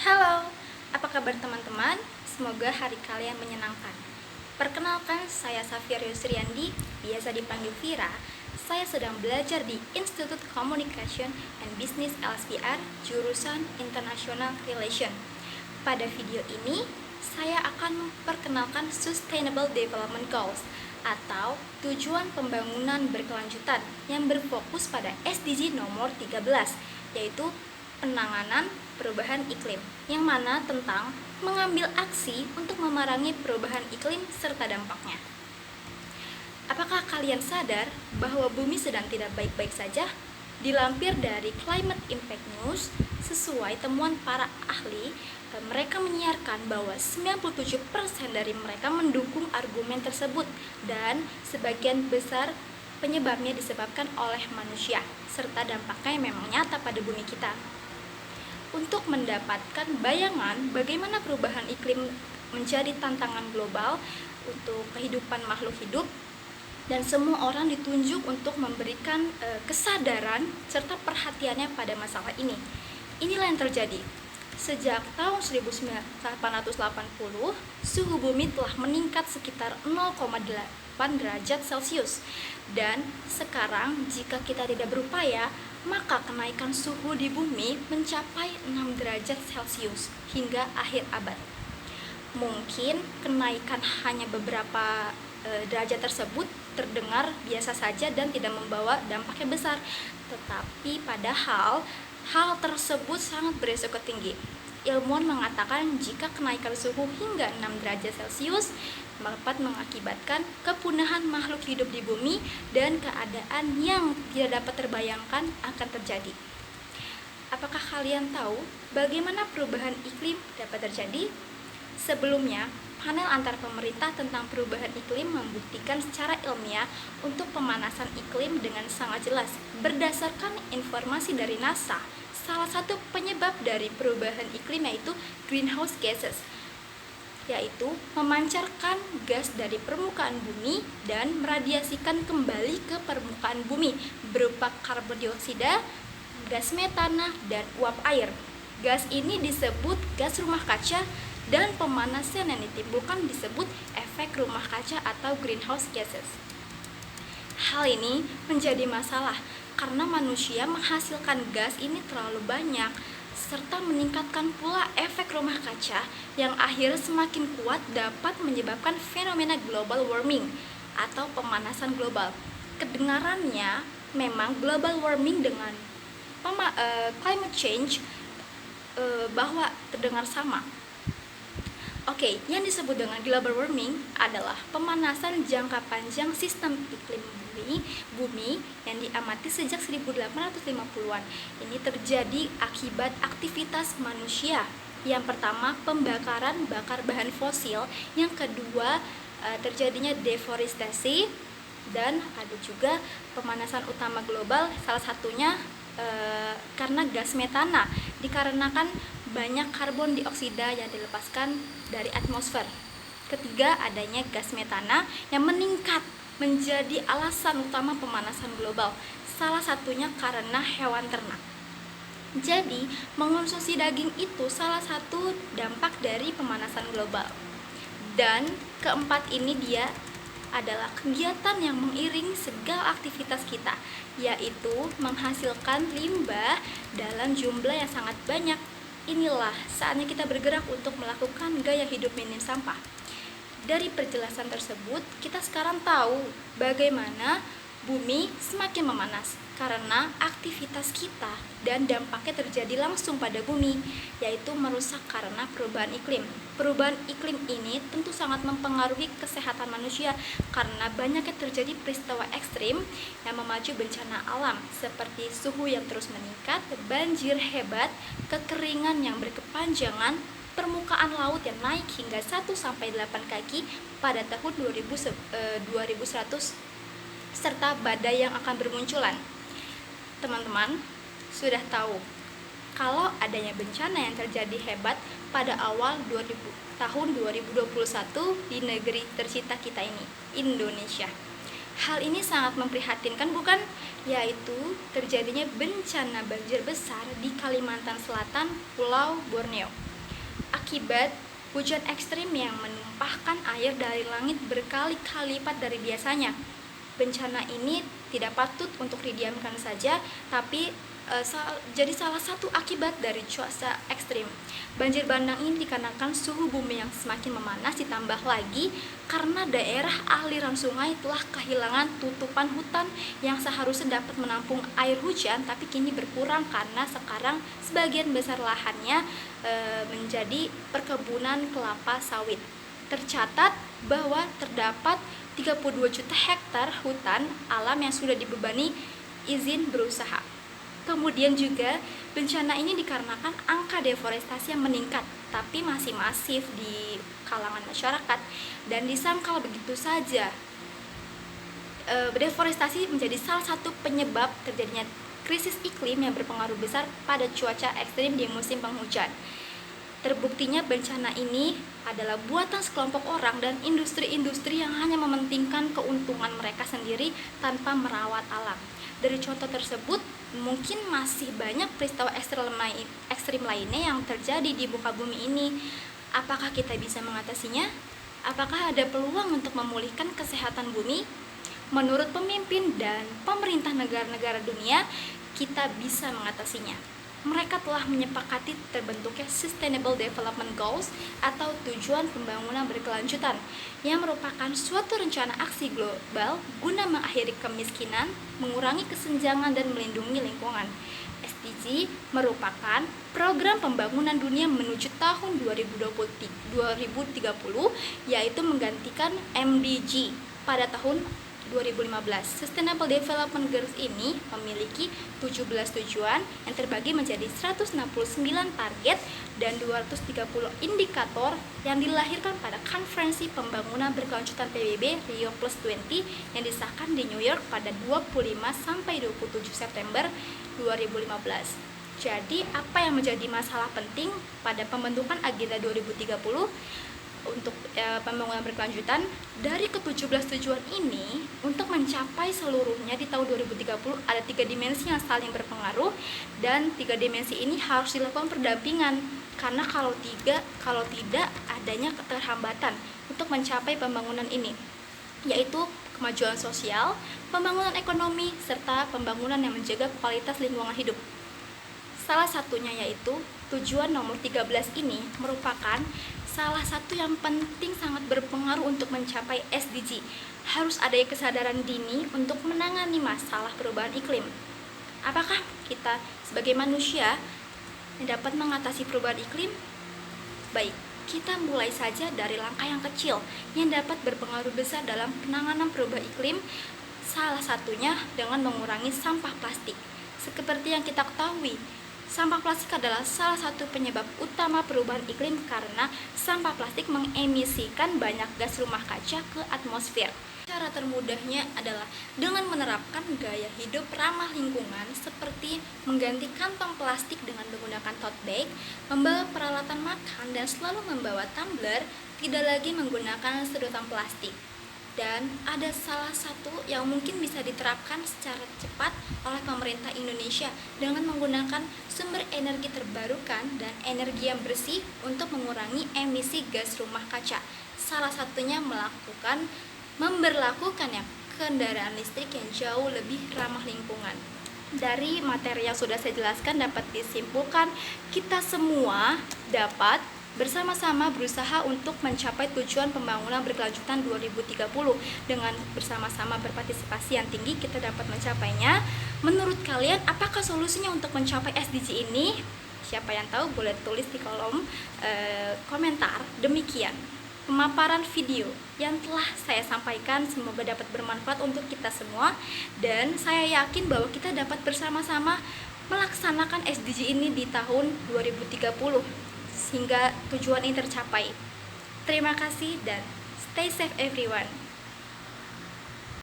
Halo, apa kabar teman-teman? Semoga hari kalian menyenangkan. Perkenalkan, saya Safir Yusriandi, biasa dipanggil Vira. Saya sedang belajar di Institute Communication and Business LSPR, jurusan International Relation. Pada video ini, saya akan memperkenalkan Sustainable Development Goals atau tujuan pembangunan berkelanjutan yang berfokus pada SDG nomor 13, yaitu penanganan perubahan iklim, yang mana tentang mengambil aksi untuk memerangi perubahan iklim serta dampaknya. Apakah kalian sadar bahwa bumi sedang tidak baik-baik saja? Dilampir dari Climate Impact News, sesuai temuan para ahli, mereka menyiarkan bahwa 97% dari mereka mendukung argumen tersebut dan sebagian besar penyebabnya disebabkan oleh manusia serta dampaknya yang memang nyata pada bumi kita. Untuk mendapatkan bayangan bagaimana perubahan iklim menjadi tantangan global untuk kehidupan makhluk hidup, dan semua orang ditunjuk untuk memberikan kesadaran serta perhatiannya pada masalah ini. Inilah yang terjadi. Sejak tahun 1880, suhu bumi telah meningkat sekitar 0,8 derajat Celcius. Dan sekarang jika kita tidak berupaya, maka kenaikan suhu di bumi mencapai 6 derajat Celcius hingga akhir abad. Mungkin kenaikan hanya beberapa derajat tersebut terdengar biasa saja dan tidak membawa dampak yang besar, tetapi padahal hal tersebut sangat beresiko tinggi. Ilmuwan mengatakan jika kenaikan suhu hingga 6 derajat Celcius dapat mengakibatkan kepunahan makhluk hidup di bumi dan keadaan yang tidak dapat terbayangkan akan terjadi. Apakah kalian tahu bagaimana perubahan iklim dapat terjadi? Sebelumnya, panel antar pemerintah tentang perubahan iklim membuktikan secara ilmiah untuk pemanasan iklim dengan sangat jelas. Berdasarkan informasi dari NASA, salah satu penyebab dari perubahan iklim yaitu greenhouse gases, yaitu memancarkan gas dari permukaan bumi dan meradiasikan kembali ke permukaan bumi berupa karbon dioksida, gas metana, dan uap air. Gas ini disebut gas rumah kaca dan pemanasan yang ditimbulkan disebut efek rumah kaca atau greenhouse gases. Hal ini menjadi masalah karena manusia menghasilkan gas ini terlalu banyak serta meningkatkan pula efek rumah kaca yang akhirnya semakin kuat dapat menyebabkan fenomena global warming atau pemanasan global. Kedengarannya memang global warming dengan climate change bahwa terdengar sama. Oke, yang disebut dengan global warming adalah pemanasan jangka panjang sistem iklim bumi yang diamati sejak 1850-an. Ini terjadi akibat aktivitas manusia. Yang pertama, pembakaran bakar bahan fosil. Yang kedua, terjadinya deforestasi. Dan ada juga pemanasan utama global, salah satunya karena gas metana, dikarenakan banyak karbon dioksida yang dilepaskan dari atmosfer. Ketiga, adanya gas metana yang meningkat menjadi alasan utama pemanasan global, salah satunya karena hewan ternak. Jadi, mengonsumsi daging itu salah satu dampak dari pemanasan global. Dan keempat ini dia adalah kegiatan yang mengiringi segala aktivitas kita, yaitu menghasilkan limbah dalam jumlah yang sangat banyak. Inilah saatnya kita bergerak untuk melakukan gaya hidup minim sampah. Dari penjelasan tersebut, kita sekarang tahu bagaimana bumi semakin memanas karena aktivitas kita dan dampaknya terjadi langsung pada bumi, yaitu merusak karena perubahan iklim. Perubahan iklim ini tentu sangat mempengaruhi kesehatan manusia karena banyaknya terjadi peristiwa ekstrim yang memacu bencana alam seperti suhu yang terus meningkat, banjir hebat, kekeringan yang berkepanjangan, permukaan laut yang naik hingga 1-8 kaki pada tahun 2100, serta badai yang akan bermunculan. Teman-teman sudah tahu kalau adanya bencana yang terjadi hebat pada awal tahun 2021 di negeri tercinta kita ini, Indonesia. Hal ini sangat memprihatinkan, bukan? Yaitu terjadinya bencana banjir besar di Kalimantan Selatan, Pulau Borneo. akibat hujan ekstrim yang menumpahkan air dari langit berkali-kali lipat dari biasanya. Bencana ini tidak patut untuk didiamkan saja, tapi jadi salah satu akibat dari cuaca ekstrim. Banjir bandang ini dikarenakan suhu bumi yang semakin memanas, ditambah lagi karena daerah aliran sungai telah kehilangan tutupan hutan yang seharusnya dapat menampung air hujan, tapi kini berkurang karena sekarang sebagian besar lahannya menjadi perkebunan kelapa sawit. Tercatat bahwa terdapat 32 juta hektar hutan alam yang sudah dibebani izin berusaha. Kemudian juga bencana ini dikarenakan angka deforestasi yang meningkat, tapi masih masif di kalangan masyarakat dan disangkal begitu saja. Deforestasi menjadi salah satu penyebab terjadinya krisis iklim yang berpengaruh besar pada cuaca ekstrim di musim penghujan. Terbuktinya bencana ini adalah buatan sekelompok orang dan industri-industri yang hanya mementingkan keuntungan mereka sendiri tanpa merawat alam. Dari contoh tersebut, mungkin masih banyak peristiwa ekstrim lainnya yang terjadi di muka bumi ini. Apakah kita bisa mengatasinya? Apakah ada peluang untuk memulihkan kesehatan bumi? Menurut pemimpin dan pemerintah negara-negara dunia, kita bisa mengatasinya. Mereka telah menyepakati terbentuknya Sustainable Development Goals atau tujuan pembangunan berkelanjutan yang merupakan suatu rencana aksi global guna mengakhiri kemiskinan, mengurangi kesenjangan dan melindungi lingkungan. SDG merupakan program pembangunan dunia menuju tahun 2030 yaitu menggantikan MDG pada tahun 2015. Sustainable Development Goals ini memiliki 17 tujuan yang terbagi menjadi 169 target dan 230 indikator yang dilahirkan pada Konferensi Pembangunan Berkelanjutan PBB Rio Plus 20 yang disahkan di New York pada 25 sampai 27 September 2015. Jadi, apa yang menjadi masalah penting pada pembentukan Agenda 2030 untuk pembangunan berkelanjutan? Dari ke-17 tujuan ini, untuk mencapai seluruhnya di tahun 2030 ada 3 dimensi yang saling berpengaruh, dan 3 dimensi ini harus dilakukan pendampingan karena kalau tidak adanya keterhambatan untuk mencapai pembangunan ini, yaitu kemajuan sosial, pembangunan ekonomi, serta pembangunan yang menjaga kualitas lingkungan hidup. Salah satunya yaitu tujuan nomor 13 ini merupakan salah satu yang penting, sangat berpengaruh untuk mencapai SDG. Harus ada kesadaran dini untuk menangani masalah perubahan iklim. Apakah kita sebagai manusia dapat mengatasi perubahan iklim? Baik, kita mulai saja dari langkah yang kecil yang dapat berpengaruh besar dalam penanganan perubahan iklim. Salah satunya dengan mengurangi sampah plastik. Seperti yang kita ketahui, sampah plastik adalah salah satu penyebab utama perubahan iklim karena sampah plastik mengemisikan banyak gas rumah kaca ke atmosfer. Cara termudahnya adalah dengan menerapkan gaya hidup ramah lingkungan seperti mengganti kantong plastik dengan menggunakan tote bag, membawa peralatan makan dan selalu membawa tumbler, tidak lagi menggunakan sedotan plastik. Dan ada salah satu yang mungkin bisa diterapkan secara cepat oleh pemerintah Indonesia dengan menggunakan sumber energi terbarukan dan energi yang bersih untuk mengurangi emisi gas rumah kaca. Salah satunya memberlakukan kendaraan listrik yang jauh lebih ramah lingkungan. Dari materi yang sudah saya jelaskan dapat disimpulkan kita semua dapat bersama-sama berusaha untuk mencapai tujuan pembangunan berkelanjutan 2030. Dengan bersama-sama berpartisipasi yang tinggi kita dapat mencapainya. Menurut kalian apakah solusinya untuk mencapai SDG ini? Siapa yang tahu boleh tulis di kolom komentar. Demikian pemaparan video yang telah saya sampaikan, semoga dapat bermanfaat untuk kita semua, dan saya yakin bahwa kita dapat bersama-sama melaksanakan SDG ini di tahun 2030 sehingga tujuan ini tercapai. Terima kasih dan stay safe everyone.